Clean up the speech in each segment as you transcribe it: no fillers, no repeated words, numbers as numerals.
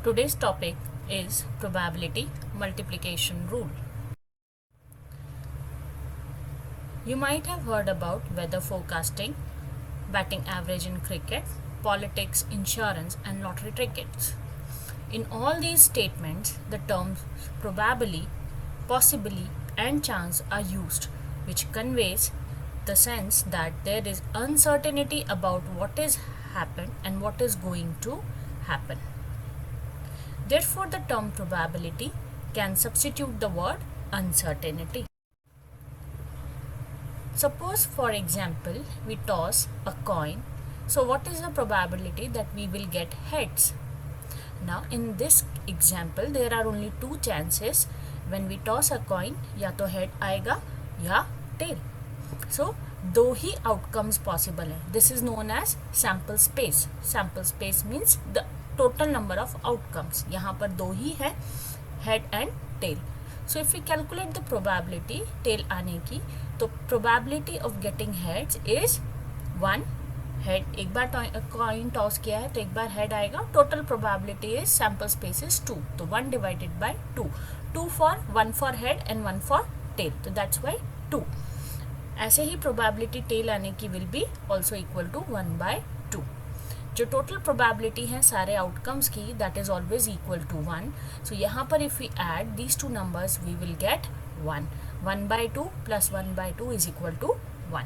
Today's topic is probability multiplication rule. You might have heard about weather forecasting, batting average in cricket, politics, insurance, and lottery tickets. In all these statements, the terms probably, possibly, and chance are used, which conveys the sense that there is uncertainty about what is happened and what is going to happen. Therefore, the term probability can substitute the word uncertainty. Suppose, for example, we toss a coin. So, what is the probability that we will get heads? Now, in this example, there are only two chances when we toss a coin, या तो head आएगा या tail. So, दो ही outcomes possible है. This is known as sample space. Sample space means the total number of outcomes. यहाँ पर दो ही है, head and tail. So if we calculate the probability tail आने की, तो probability of getting heads is 1. head एक बार coin toss किया है तो एक बार head आएगा. Total probability is sample space is 2. तो 1 divided by 2. 2 for 1 for head and 1 for tail. तो that's why 2. ऐसे ही probability tail आने की will be also equal to 1 by 2. जो टोटल प्रोबेबिलिटी है सारे आउटकम्स की that is always equal to 1. So यहाँ पर if we add these two numbers we will get 1. 1 by 2 plus 1 by 2 is equal to 1.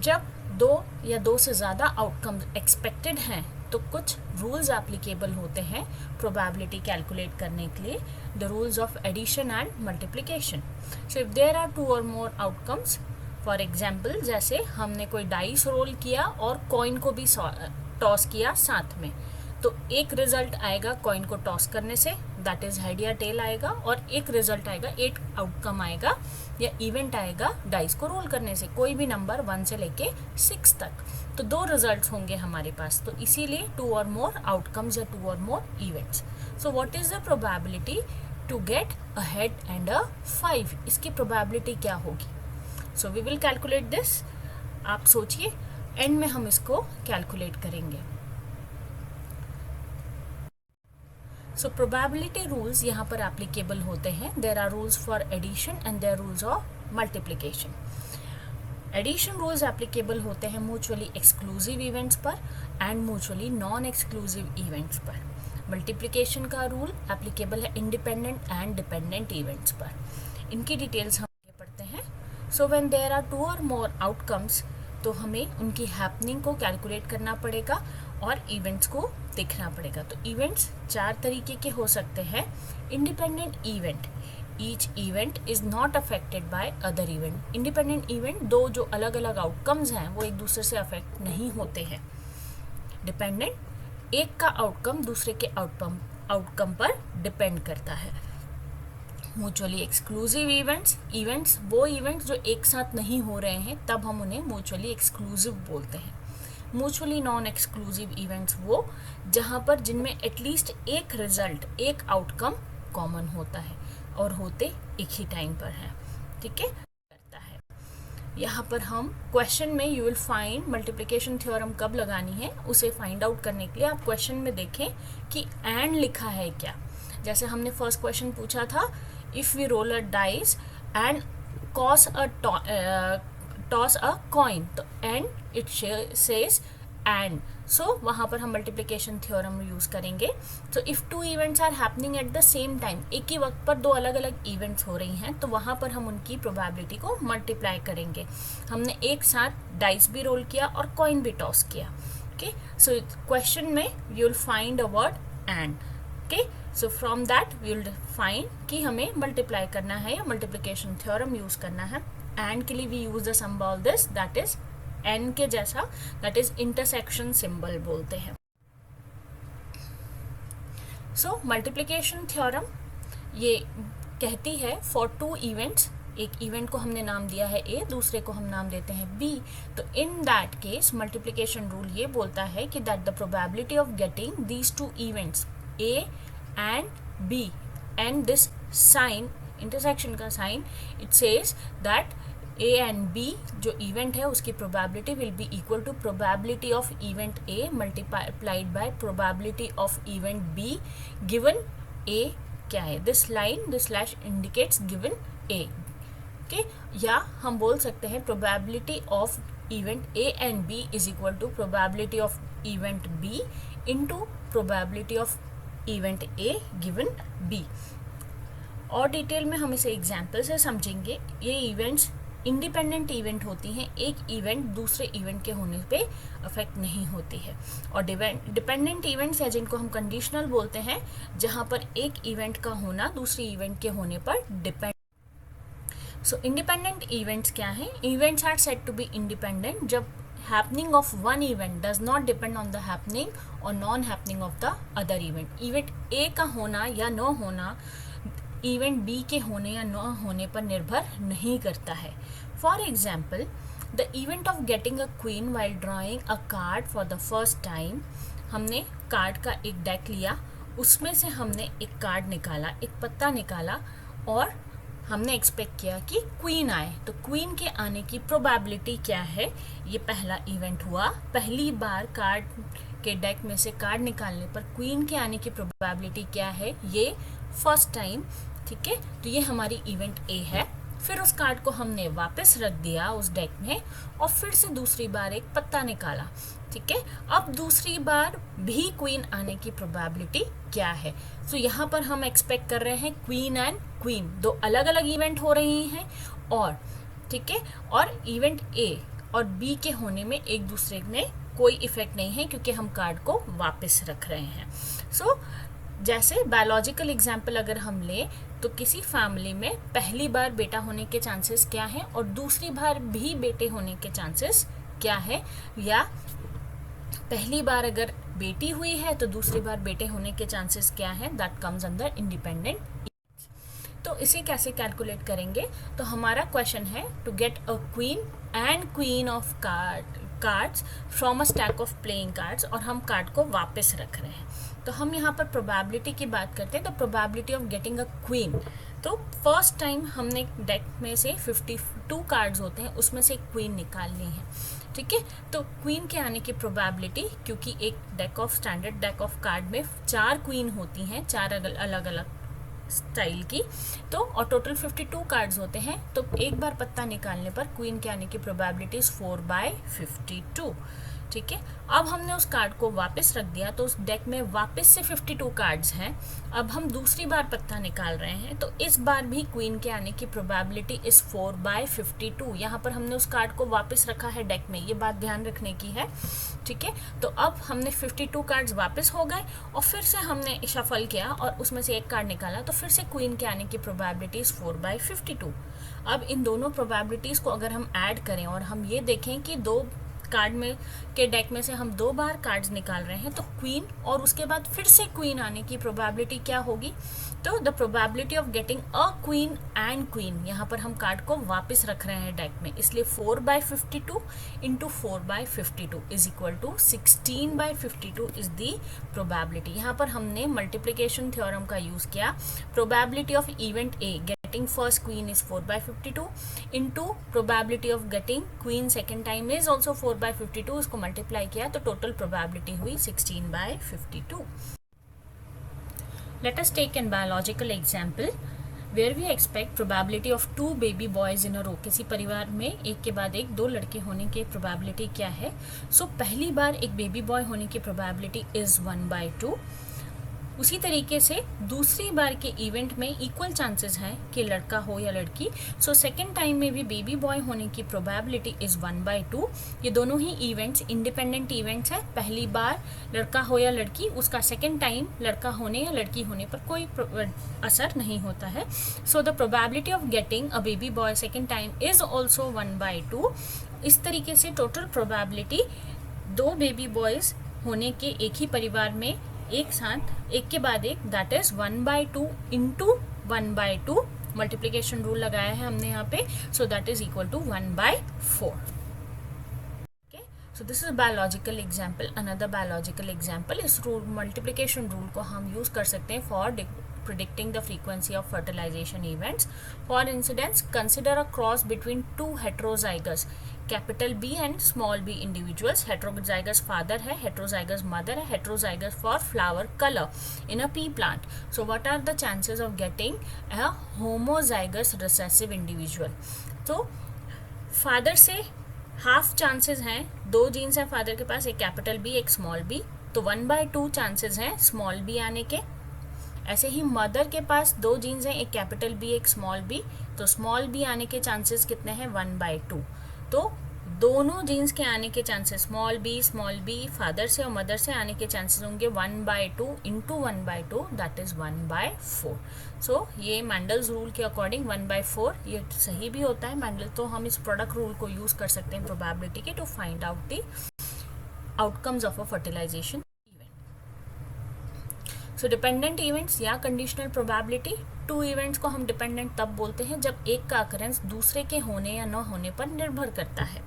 जब दो या दो से ज़्यादा आउटकम्स एक्सपेक्टेड हैं तो कुछ रूल्स एप्लीकेबल होते हैं प्रोबेबिलिटी कैलकुलेट करने के लिए. The rules of addition and multiplication. So if there are 2 और मोर आउटकम्स, फॉर एग्जाम्पल जैसे हमने कोई डाइस रोल किया और कॉइन को भी टॉस किया साथ में, तो एक रिजल्ट आएगा कॉइन को टॉस करने से, दैट इज हेड या टेल आएगा, और एक रिजल्ट आएगा, एक आउटकम आएगा या इवेंट आएगा डाइस को रोल करने से, कोई भी नंबर 1 से लेके 6 तक. तो दो रिजल्ट्स होंगे हमारे पास, तो इसीलिए 2 और मोर आउटकम्स या 2 और more events. So what is the probability to get a head and a 5? इसकी प्रोबेबिलिटी क्या होगी? So we will calculate this. आप सोचिए, एंड में हम इसको कैलकुलेट करेंगे. सो प्रोबेबिलिटी रूल्स यहाँ पर एप्लीकेबल होते हैं. There are rules for addition and there rules of multiplication. Addition rules applicable होते हैं म्यूचुअली एक्सक्लूसिव इवेंट्स पर and mutually non exclusive events पर. मल्टीप्लिकेशन का रूल एप्लीकेबल है इंडिपेंडेंट एंड डिपेंडेंट इवेंट्स पर. इनकी डिटेल्स हम आगे पढ़ते हैं. सो व्हेन देयर आर 2 और मोर आउटकम्स, तो हमें उनकी हैपनिंग को कैलकुलेट करना पड़ेगा और इवेंट्स को देखना पड़ेगा. तो इवेंट्स 4 तरीके के हो सकते हैं. Independent event, each event is not affected by other event. Independent event, दो जो अलग अलग आउटकम्स हैं वो एक दूसरे से अफेक्ट नहीं होते हैं. डिपेंडेंट, एक का आउटकम दूसरे के आउटकम पर डिपेंड करता है. म्यूचुअली एक्सक्लूसिव इवेंट्स, इवेंट्स वो इवेंट्स जो एक साथ नहीं हो रहे हैं तब हम उन्हें म्यूचुअली एक्सक्लूसिव बोलते हैं. म्यूचुअली नॉन एक्सक्लूसिव इवेंट्स वो जहाँ पर जिनमें एटलीस्ट एक रिजल्ट, एक आउटकम कॉमन होता है और होते एक ही टाइम पर है. ठीक है, करता है. यहाँ पर हम क्वेश्चन में you will find multiplication theorem कब लगानी है उसे फाइंड आउट करने के लिए आप क्वेश्चन में देखें कि एंड लिखा है क्या. जैसे हमने फर्स्ट क्वेश्चन पूछा था, if we roll a dice and toss a coin, तो and it says and. So वहाँ पर हम मल्टीप्लिकेशन थ्योरम यूज़ करेंगे. तो if 2 events are happening at the same time, एक ही वक्त पर दो अलग अलग इवेंट्स हो रही हैं, तो वहाँ पर हम उनकी प्रोबेबिलिटी को मल्टीप्लाई करेंगे. हमने एक साथ डाइस भी रोल किया और कॉइन भी टॉस किया. ओके, सो क्वेश्चन में you will find a word and. Okay, so from that we will find कि हमें मल्टीप्लाई करना है या मल्टीप्लिकेशन थ्योरम यूज़ करना है. एंड के लिए we use the symbol this, that is n के जैसा, दैट इज इंटरसेक्शन सिंबल बोलते हैं. सो मल्टीप्लिकेशन थ्योरम ये कहती है फॉर 2 इवेंट्स, एक इवेंट को हमने नाम दिया है ए, दूसरे को हम नाम देते हैं बी, तो in that case multiplication rule ये बोलता है कि that the probability of getting these 2 events A and B and this sign, intersection का sign, it says that A and B जो इवेंट है उसकी probability will be equal to probability of event A multiplied by probability of event B given A क्या है. This line this slash indicates given A. Okay, या हम बोल सकते हैं probability of event A and B is equal to probability of event B into probability of event A given B. और detail में हम इसे एग्जाम्पल से समझेंगे. ये इवेंट्स इंडिपेंडेंट इवेंट होती हैं, एक इवेंट दूसरे इवेंट के होने पे अफेक्ट नहीं होती है. और डिपेंडेंट इवेंट्स है जिनको हम कंडीशनल बोलते हैं, जहाँ पर एक इवेंट का होना दूसरे इवेंट के होने पर डिपेंड. सो इंडिपेंडेंट इवेंट्स क्या हैं? Events are said to be independent जब happening of one event does not depend on the happening or non happening of the other event. Event A का होना या न होना इवेंट B के होने या न होने पर निर्भर नहीं करता है. For example, the event of getting a queen while drawing a card for the first time. हमने कार्ड का एक डेक लिया, उसमें से हमने एक कार्ड निकाला, एक पत्ता निकाला और हमने एक्सपेक्ट किया कि क्वीन आए. तो क्वीन के आने की प्रोबेबिलिटी क्या है? ये पहला इवेंट हुआ. पहली बार कार्ड के डेक में से कार्ड निकालने पर क्वीन के आने की प्रोबेबिलिटी क्या है? ये फर्स्ट टाइम. ठीक है, तो ये हमारी इवेंट ए है. फिर उस कार्ड को हमने वापस रख दिया उस डेक में और फिर से दूसरी बार एक पत्ता निकाला. ठीक है, अब दूसरी बार भी क्वीन आने की प्रोबेबिलिटी क्या है? तो यहाँ पर हम एक्सपेक्ट कर रहे हैं क्वीन एंड क्वीन, दो अलग अलग इवेंट हो रही हैं. और ठीक है, और इवेंट ए और बी के होने में एक दूसरे में कोई इफेक्ट नहीं है क्योंकि हम कार्ड को वापस रख रहे हैं. सो जैसे बायोलॉजिकल एग्जाम्पल अगर हम लें तो किसी फैमिली में पहली बार बेटा होने के चांसेस क्या हैं और दूसरी बार भी बेटे होने के चांसेस क्या है, या पहली बार अगर बेटी हुई है तो दूसरी बार बेटे होने के चांसेस क्या हैं, दैट कम्स अंडर इंडिपेंडेंट. तो इसे कैसे कैलकुलेट करेंगे? तो हमारा क्वेश्चन है to get a queen and queen of cards from a stack of playing cards, और हम कार्ड को वापस रख रहे हैं. तो हम यहाँ पर प्रोबेबिलिटी की बात करते हैं. तो probability of getting a queen, तो फर्स्ट टाइम हमने डेक में से 52 कार्ड्स होते हैं, उसमें से एक क्वीन निकालनी है. ठीक है, तो क्वीन के आने की प्रोबेबिलिटी, क्योंकि एक deck of standard deck of card में 4 क्वीन होती हैं, 4 अलग अलग स्टाइल की, तो और टोटल 52 कार्ड्स होते हैं. तो एक बार पत्ता निकालने पर क्वीन के आने की प्रोबेबिलिटी 4/52. ठीक है, अब हमने उस कार्ड को वापस रख दिया तो उस डेक में वापस से 52 कार्ड्स हैं. अब हम दूसरी बार पत्ता निकाल रहे हैं तो इस बार भी क्वीन के आने की प्रोबेबिलिटी इस 4/52. यहाँ पर हमने उस कार्ड को वापस रखा है डेक में, ये बात ध्यान रखने की है. ठीक है, तो अब हमने 52 कार्ड्स वापस हो गए और फिर से हमने शफल किया और उसमें से एक कार्ड निकाला, तो फिर से क्वीन के आने की प्रोबेबिलिटी इस 4/52. अब इन दोनों प्रोबेबिलिटीज़ को अगर हम ऐड करें और हम ये देखें कि दो कार्ड में के डेक में से हम 2 बार कार्ड्स निकाल रहे हैं, तो क्वीन और उसके बाद फिर से क्वीन आने की प्रोबेबिलिटी क्या होगी? तो the probability of getting a queen and queen, यहाँ पर हम कार्ड को वापस रख रहे हैं डेक में, इसलिए 4/52 into 4/52 is equal to 16/52 is the probability. यहाँ पर हमने मल्टीप्लिकेशन थ्योरम का यूज़ किया. Probability of event A getting first queen is 4/52 into probability of getting queen second time is also 4/52. इसको मल्टीप्लाई किया तो टोटल प्रोबेबिलिटी हुई 16/52. Let us take a biological example where we expect probability of 2 baby boys in a row. किसी परिवार में एक के बाद एक 2 लड़के होने की प्रोबेबिलिटी क्या है? सो पहली बार एक बेबी बॉय होने की प्रोबेबिलिटी इज 1/2. उसी तरीके से दूसरी बार के इवेंट में इक्वल चांसेस हैं कि लड़का हो या लड़की. सो सेकेंड टाइम में भी बेबी बॉय होने की प्रोबेबिलिटी इज़ 1/2. ये दोनों ही इवेंट्स इंडिपेंडेंट इवेंट्स हैं. पहली बार लड़का हो या लड़की, उसका सेकेंड टाइम लड़का होने या लड़की होने पर कोई असर नहीं होता है. So the probability of getting a baby boy second time is also 1/2. इस तरीके से टोटल प्रोबेबिलिटी 2 बेबी बॉयज़ होने के एक ही परिवार में एक साथ एक के बाद एक, that is 1/2 into 1/2. Multiplication rule लगाया है हमने यहाँ पे, so that is equal to 1/4. Okay, so this is biological example. Another biological example, इस रूल मल्टीप्लीकेशन रूल को हम यूज़ कर सकते हैं for predicting the frequency of fertilization events. For instance, consider a cross between two heterozygous capital B and small b individuals. Heterozygous father है, heterozygous mother है, heterozygous for flower color in a pea plant. So what are the chances of getting a homozygous recessive individual? तो father से half chances हैं, दो jeans हैं father के पास, एक capital B एक स्मॉल बी, तो 1/2 चांसेस हैं स्मॉल बी आने के. ऐसे ही मदर के पास दो जीन्स हैं, एक कैपिटल बी एक स्मॉल बी, तो स्मॉल बी आने के चांसेस कितने हैं 1/2. तो दोनों जीन्स के आने के चांसेस स्मॉल बी फादर से और मदर से आने के चांसेस होंगे 1/2 इंटू 1/2 दैट इज 1/4. सो ये मैंडल्स रूल के अकॉर्डिंग 1/4 ये सही भी होता है मैंडल. तो हम इस प्रोडक्ट रूल को यूज कर सकते हैं प्रोबेबिलिटी के to find out the outcomes of a fertilisation. So dependent events या कंडीशनल प्रोबेबिलिटी. टू इवेंट्स को हम डिपेंडेंट तब बोलते हैं जब एक का अकरेंस दूसरे के होने या न होने पर निर्भर करता है.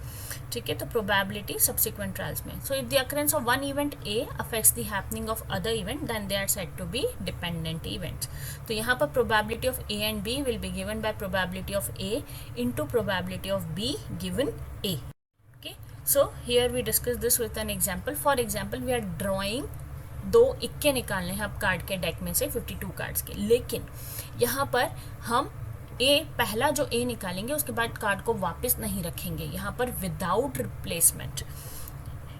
ठीक है, तो प्रोबेबिलिटी सब्सिक्वेंट ट्रायल्स में. So if the occurrence of one event A affects the happening of other event then they are said to be dependent events. तो यहाँ पर probability of A and B will be given by probability of A into probability of B given A. Okay, so here we discuss this with an example. For example we are drawing दो इक्के निकालने हैं अब card के deck में से 52 cards के, लेकिन यहाँ पर हम ए पहला जो ए निकालेंगे उसके बाद कार्ड को वापस नहीं रखेंगे यहाँ पर विदाउट रिप्लेसमेंट.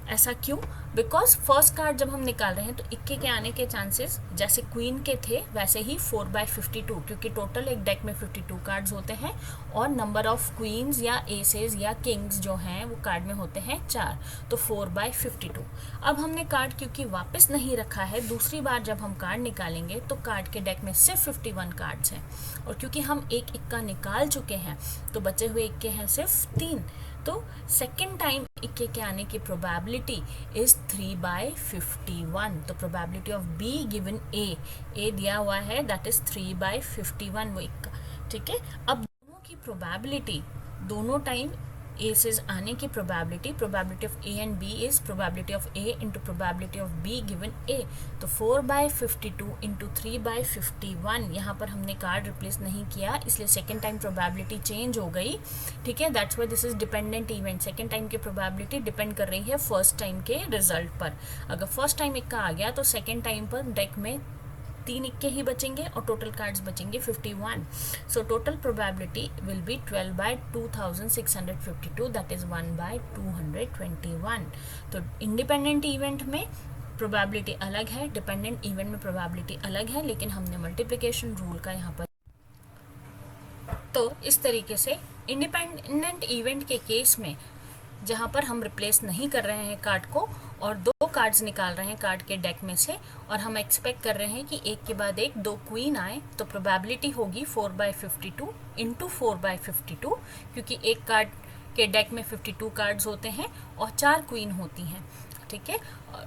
ऐसा क्यों? बिकॉज फर्स्ट कार्ड जब हम निकाल रहे हैं तो इक्के के आने के चांसेस जैसे क्वीन के थे वैसे ही 4/52, क्योंकि टोटल एक डेक में 52 कार्ड्स होते हैं और नंबर ऑफ क्वींस या एसेस या किंग्स जो हैं वो कार्ड में होते हैं 4, तो 4/52. अब हमने कार्ड क्योंकि वापस नहीं रखा है, दूसरी बार जब हम कार्ड निकालेंगे तो कार्ड के डेक में सिर्फ 51 कार्ड्स हैं और क्योंकि हम एक इक्का निकाल चुके हैं तो बचे हुए इक्के हैं सिर्फ 3. तो सेकेंड टाइम इक्के के आने की प्रोबेबिलिटी इज 3/51. तो प्रोबेबिलिटी ऑफ बी गिवन ए दिया हुआ है दैट इज 3/51 वो इक्का. ठीक है, अब दोनों की प्रोबेबिलिटी दोनों टाइम ए से आने की probability of A and B is probability of A into probability of B given A. तो 4/52 इंटू 3/51. यहाँ पर हमने कार्ड रिप्लेस नहीं किया इसलिए सेकेंड टाइम प्रोबेबिलिटी चेंज हो गई. ठीक है, that's why this is dependent event. Second time की प्रोबेबिलिटी डिपेंड कर रही है फर्स्ट टाइम के रिजल्ट पर. अगर फर्स्ट टाइम इक्का आ गया तो सेकेंड टाइम पर डेक में 3 इक्के ही बचेंगे और टोटल कार्ड्स बचेंगे 51. So total probability will B 12/2652 that is 1/221. तो इंडिपेंडेंट इवेंट में प्रोबेबिलिटी अलग है, डिपेंडेंट इवेंट में प्रोबेबिलिटी अलग है, लेकिन हमने मल्टीप्लिकेशन रूल का यहाँ पर. तो इस तरीके से इंडिपेंडेंट इवेंट के केस में जहाँ पर हम रिप्लेस नहीं कर रहे हैं कार्ड को और दो कार्ड्स निकाल रहे हैं कार्ड के डेक में से और हम एक्सपेक्ट कर रहे हैं कि एक के बाद एक दो क्वीन आए, तो प्रोबेबिलिटी होगी 4/52 इंटू 4/52, क्योंकि एक कार्ड के डेक में 52 कार्ड्स होते हैं और 4 क्वीन होती हैं. ठीक है,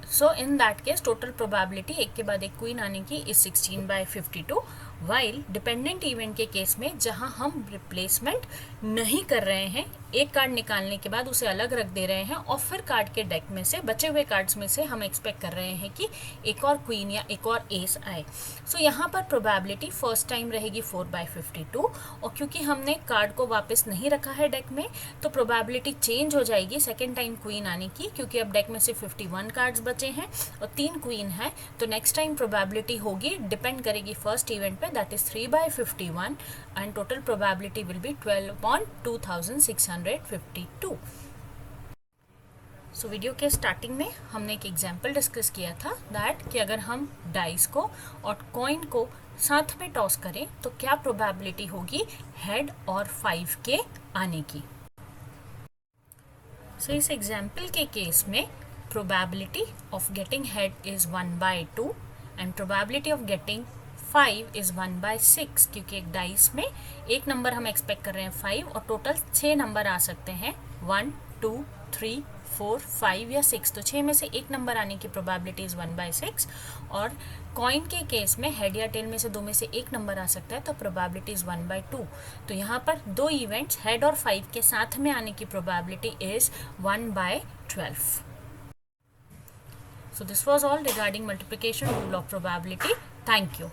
so in that case total probability एक के बाद एक क्वीन आने की इज 16/52. वाइल डिपेंडेंट इवेंट के केस में जहां हम रिप्लेसमेंट नहीं कर रहे हैं, एक कार्ड निकालने के बाद उसे अलग रख दे रहे हैं और फिर कार्ड के डेक में से बचे हुए कार्ड्स में से हम एक्सपेक्ट कर रहे हैं कि एक और क्वीन या एक और एस आए. सो यहाँ पर प्रोबेबिलिटी फर्स्ट टाइम रहेगी 4/52 और क्योंकि हमने कार्ड को वापस नहीं रखा है डेक में तो प्रोबेबिलिटी चेंज हो जाएगी सेकेंड टाइम क्वीन आने की, क्योंकि अब डेक में से 51 कार्ड्स बचे हैं और 3 क्वीन है. तो नेक्स्ट टाइम प्रोबेबिलिटी होगी डिपेंड करेगी फर्स्ट इवेंट पे that is 3/51 and total probability will B 12/2652. So video के स्टार्टिंग में हमने एक एग्जाम्पल डिस्कस किया था दैट कि अगर हम डाइस को और कॉइन को साथ में टॉस करें तो क्या प्रोबेबिलिटी होगी हेड और 5 के आने की. सो इस एग्जाम्पल के केस में probability of getting head is 1/2 and probability of getting 5 is 1/6, क्योंकि एक डाइस में एक नंबर हम एक्सपेक्ट कर रहे हैं 5 और टोटल 6 नंबर आ सकते हैं 1, 2, 3, 4, 5 या 6. तो 6 में से एक नंबर आने की प्रोबेबिलिटी इज 1/6 और कॉइन के केस में हेड या टेल में से दो में से एक नंबर आ सकता है तो प्रोबेबिलिटी इज 1/2. तो यहाँ पर दो इवेंट्स हेड और 5 के साथ में आने की probability is 1/12. So this was all regarding multiplication rule of probability. Thank you.